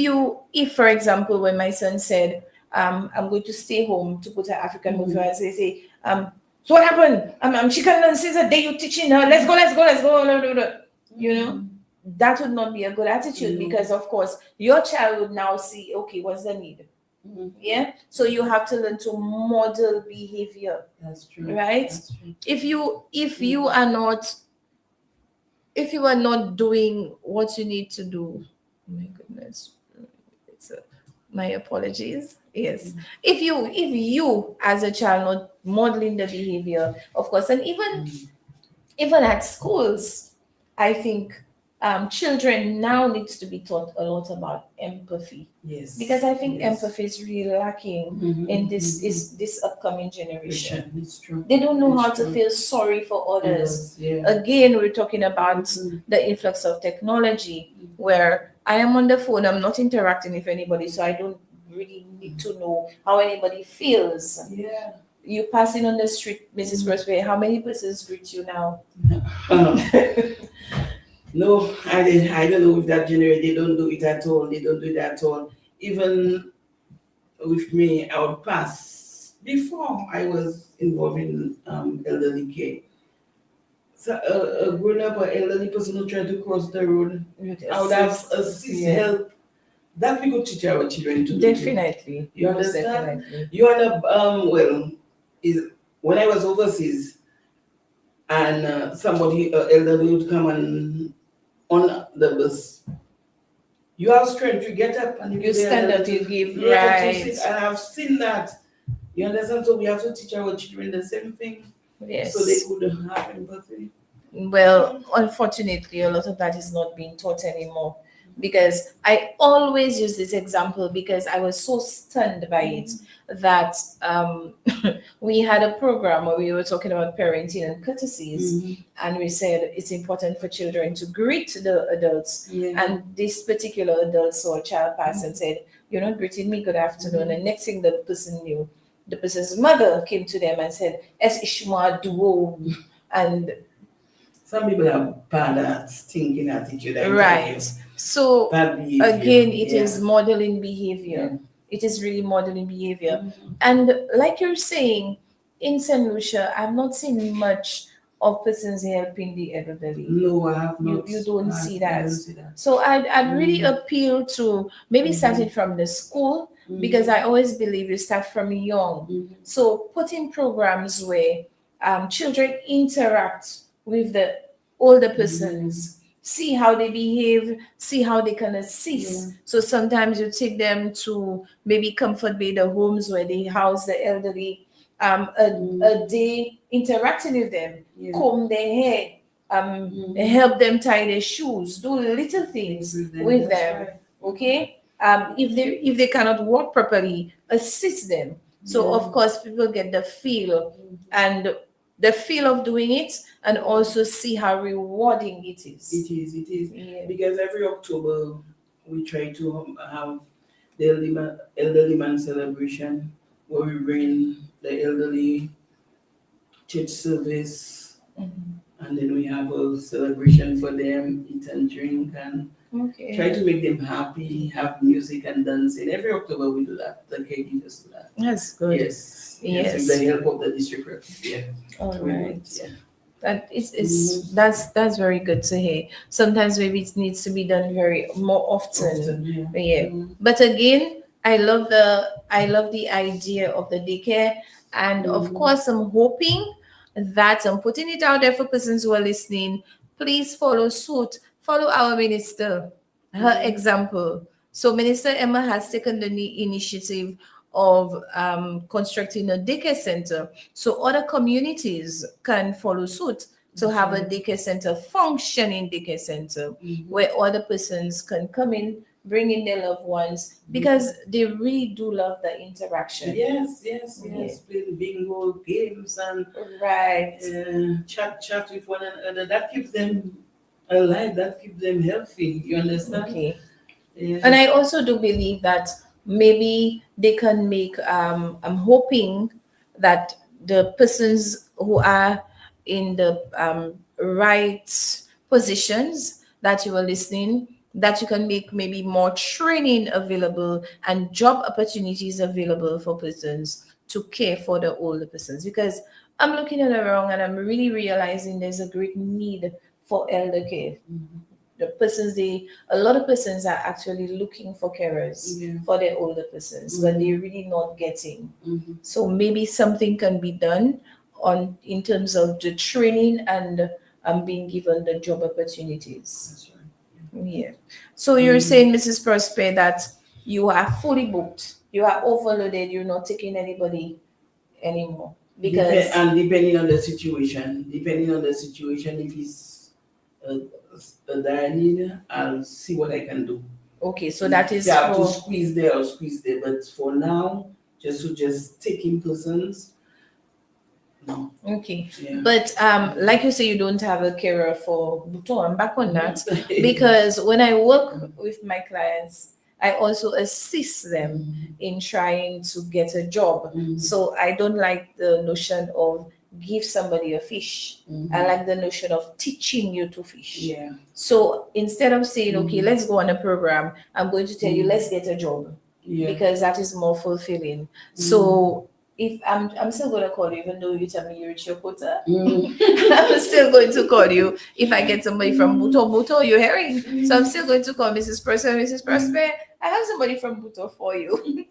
for example, when my son said, I'm going to stay home to put her African movie on, I say, so what happened? She can't learn since the day you're teaching her. Let's go. That would not be a good attitude because, of course, your child would now see, okay, what's the need? Yeah. So you have to learn to model behavior. That's true. Right? That's true. If you are not doing what you need to do, oh my goodness, my apologies. Yes. If you as a child not modeling the behavior, of course, and even at schools, I think children now needs to be taught a lot about empathy. Yes. Because I think empathy is really lacking in this upcoming generation. It's true. They don't know It's how to true. feel sorry for others. Yeah. Again, we're talking about the influx of technology where I am on the phone, I'm not interacting with anybody, so I don't really need to know how anybody feels. Yeah. You passing on the street, Mrs. Crossway, how many persons greet you now? No, I don't know if that generation, they don't do it at all. They don't do it at all. Even with me, I would pass. Before I was involved in elderly care, so a grown-up or elderly person who tried to cross the road, I would have assist, help. That we could teach our children to do. Definitely. You understand? Definitely. You end up, when I was overseas and somebody, elderly would come on the bus, you have strength to get up and You stand up, you give, to right. sit, and I've seen that. You understand? So we have to teach our children the same thing, Yes. so they could have empathy. Well, unfortunately, a lot of that is not being taught anymore. because I always use this example because I was so stunned by it that we had a program where we were talking about parenting and courtesies, and we said it's important for children to greet the adults. Yeah. And this particular adult saw a child pass and said, "You're not greeting me, good afternoon." And next thing the person knew, the person's mother came to them and said, "Es ishma duo." And Some people have bad thinking attitude. I tell right. you. So Bad behavior. again, it Yeah. is modeling behavior. It is really modeling behavior. And like you're saying, in St. Lucia, I've not seen much of persons helping the elderly. No, I have You- not. you don't I see don't that. see that. So I'd really appeal to maybe starting from the school, because I always believe you start from young. So put in programs where children interact with the older persons, see how they behave, see how they can assist. So sometimes you take them to maybe Comfort Bay, the homes where they house the elderly, a day interacting with them, comb their hair, help them tie their shoes, do little things with That's them. right. Okay, if they cannot walk properly, assist them. So of course people get the feel and the feel of doing it, and also see how rewarding it is. It is. Yeah. Because every October we try to have the elderly man celebration where we bring the elderly church service, and then we have a celebration for them, eat and drink, and Okay. try to make them happy, have music and dancing. Every October we do that. The caregivers do that. That's good. Yes. Yes. With the help of the district rep. Yeah. All we do right. it, yeah. That is that's very good to hear. Sometimes maybe it needs to be done very more often. Yeah. But again, I love the idea of the daycare, and of course I'm hoping that I'm putting it out there for persons who are listening. Please follow suit. Follow our minister, her example. So Minister Emma has taken the initiative of constructing a daycare center, so other communities can follow suit to have a daycare center, functioning daycare center, where other persons can come in, bring in their loved ones, because they really do love the interaction. Yes. Playing bingo games and Right. chat with one another. That keeps them alive. That keeps them healthy. You understand? Okay. Yeah. And I also do believe that maybe they can make, I'm hoping that the persons who are in the right positions that you are listening, that you can make maybe more training available and job opportunities available for persons to care for the older persons. Because I'm looking at it around and I'm really realizing there's a great need for elder care. A lot of persons are actually looking for carers for their older persons, but they're really not getting. So maybe something can be done in terms of the training and being given the job opportunities. That's right. Yeah. So you're saying, Mrs. Prosper, that you are fully booked, you are overloaded, you're not taking anybody anymore because Depending on the situation, if it's a dire need, I'll see what I can do. okay, so that is If I have to for squeeze there, I'll squeeze there. But for now, just take in persons. No. okay. Yeah. But like you say, you don't have a carer for Buto. I'm back on that because when I work with my clients, I also assist them in trying to get a job. So I don't like the notion of give somebody a fish. I like the notion of teaching you to fish. Yeah. So instead of saying, okay, let's go on a program, I'm going to tell you, let's get a job, Yeah. because that is more fulfilling. So if I'm still going to call you, even though you tell me you reach your quota, I'm still going to call you if I get somebody from Buto, you're hearing. So I'm still going to call Mrs. Prosper, I have somebody from Buto for you.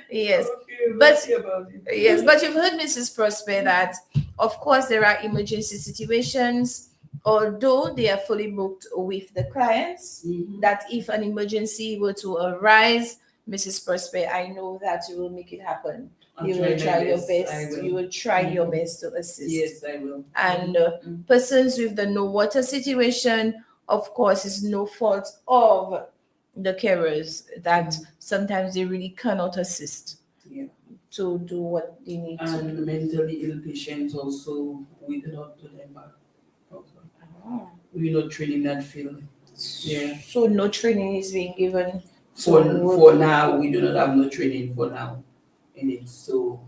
Yes. Okay, But- let's see about it. Yes, but you've heard Mrs. Prosper that, of course, there are emergency situations, although they are fully booked with the clients, that if an emergency were to arise, Mrs. Prosper, I know that you will make it happen. I'll You will my try your I best. will. You will try your best to assist. Yes, I will. And persons with the no water situation, of course, it's no fault of the carers that sometimes they really cannot assist Yeah. to do what they need to And do. mentally ill patients also, we do not do them back. Also. Oh. We're not training that field. Yeah. So no training is being given For, to work. for now, we do not have no training for now in it. So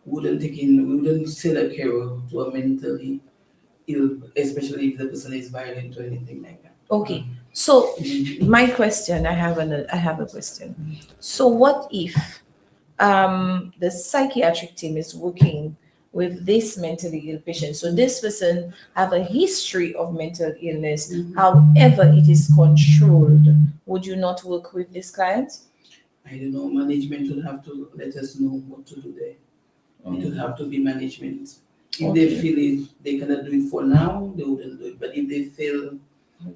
we wouldn't send a carer to a mentally ill, especially if the person is violent or anything like that. Okay. So Mhm. my question, I have a question. So what if the psychiatric team is working with this mentally ill patient? So this person have a history of mental illness. Mhm. However, it is controlled. Would you not work with this client? I don't know, management will have to let us know what to do there. It will have to be management. If they Okay. feel it, they cannot do it for now, they wouldn't do it. But if they feel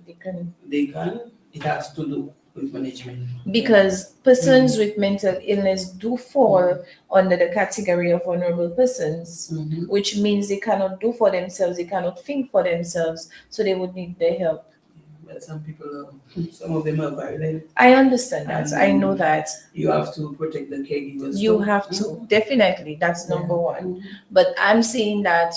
They can. they can, it has to do with management. Because persons with mental illness do fall under the category of vulnerable persons, Mhm. which means they cannot do for themselves, they cannot think for themselves, so they would need the help. But some of them are violent. I understand that. I know that. You have to protect the caregivers. You too. have to. Definitely. That's number one. Mhm. But I'm saying that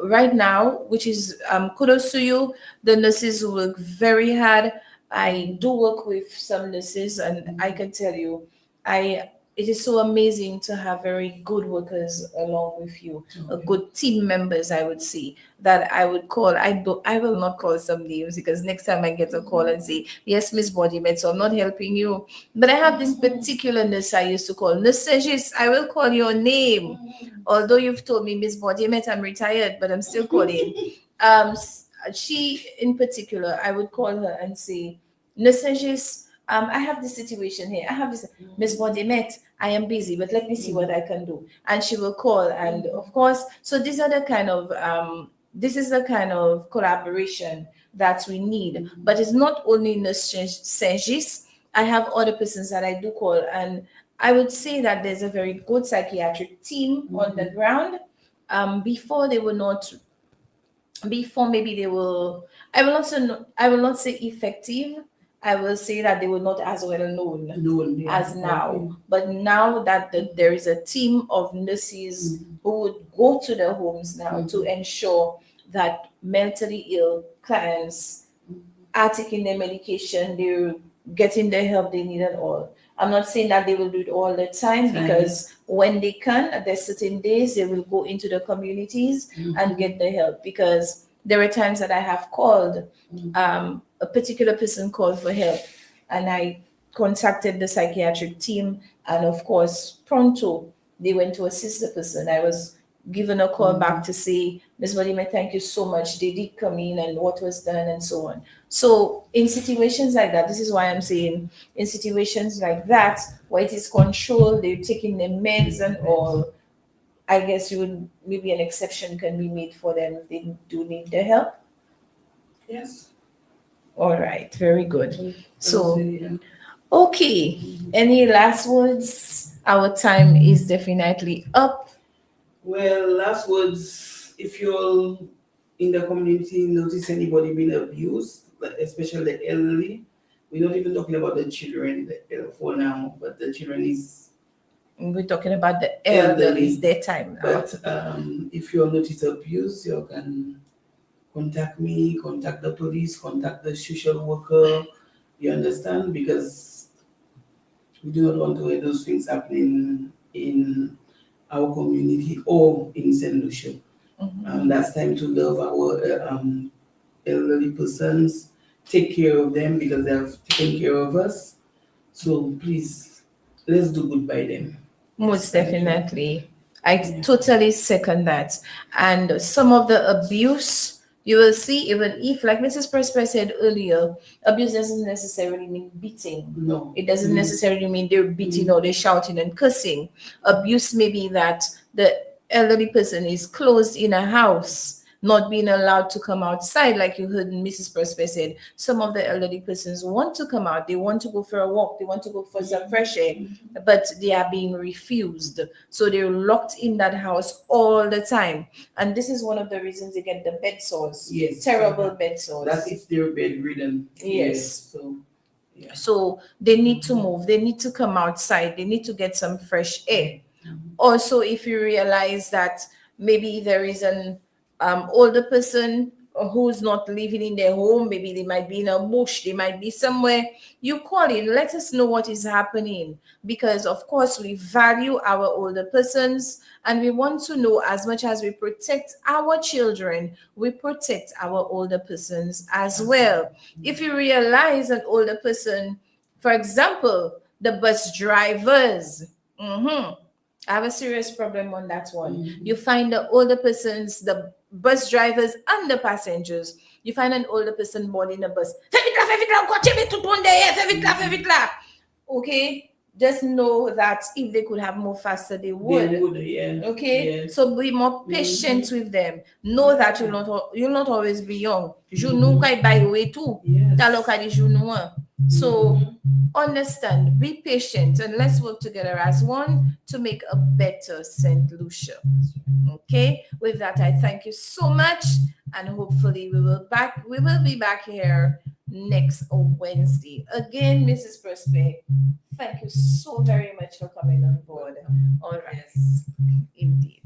right now, which is kudos to you, the nurses work very hard. I do work with some nurses, and I can tell you, it is so amazing to have very good workers along with you, Okay. good team members. I would say that I would call. I will not call some names because next time I get a call and say, yes, Miss Bodymed, so I'm not helping you. But I have this particular nurse I used to call Nurse Segis. I will call your name, although you've told me Miss Bodymed I'm retired, but I'm still calling. She in particular, I would call her and say, Nurse Segis, I have this situation here. I have this Miss Bodymed. I am busy, but let me see what I can do. And she will call, and of course, so these are the kind of this is the kind of collaboration that we need. But it's not only Nurse Segis. I have other persons that I do call, and I would say that there's a very good psychiatric team on the ground. Before they were not, before maybe they will, I will not say effective. I will say that they were not as well known as now. But now that there is a team of nurses who would go to the homes now to ensure that mentally ill clients are taking their medication, they're getting the help they need and all. I'm not saying that they will do it all the time, because when they can, there's certain days they will go into the communities and get the help. Because there are times that I have called, a particular person called for help, and I contacted the psychiatric team, and of course, pronto, they went to assist the person. I was given a call back to say, Ms. Bodime, thank you so much. They did come in and what was done and so on. So in situations like that, this is why I'm saying in situations like that, where it is controlled, they're taking their meds and all, I guess you would, maybe an exception can be made for them if they do need the help. Yes. All right, very good. So, Yeah. okay, any last words? Our time is definitely up. Well, last words, if you're in the community notice anybody being abused, like especially the elderly, we're not even talking about the children for now, but the children is, We're talking about the elderly, it's their time now. but if you notice abuse, you can contact me, contact the police, contact the social worker, you understand? Because we do not want to hear those things happening in our community or in St. Lucia. That's time to love our elderly persons, take care of them because they have taken care of us. So please, let's do good by them. Most definitely. I totally second that. And some of the abuse you will see, even if, like Mrs. Presper said earlier, abuse doesn't necessarily mean beating. No. It doesn't necessarily mean they're beating or they're shouting and cussing. Abuse may be that the elderly person is closed in a house. not being allowed to come outside, like you heard Mrs. Prosper said. Some of the elderly persons want to come out, they want to go for a walk, they want to go for some fresh air, but they are being refused. So they're locked in that house all the time. And this is one of the reasons they get the bed sores. Yes. Terrible bed sores. That's if they're bedridden. Yes. So, yeah. So they need to move, they need to come outside, they need to get some fresh air. Mhm. Also, if you realize that maybe there is an older person who's not living in their home, maybe they might be in a bush, they might be somewhere, you call in, let us know what is happening, because of course we value our older persons and we want to know, as much as we protect our children, we protect our older persons as well. If you realize an older person, for example, the bus drivers, I have a serious problem on that one. You find the older persons, the bus drivers and the passengers. You find an older person boarding a bus. Okay, just know that if they could have moved faster, they would. They would, yeah. Okay, Yes. so be more patient with them. Know that you'll not always be young. Jounou kay bay way too. Yes. Talo ka di jounou an. So understand, be patient, and let's work together as one to make a better St. Lucia. Okay, with that, I thank you so much, and hopefully we will be back here next Wednesday. Again, Mrs. Prosper, thank you so very much for coming on board. All right, Yes. indeed.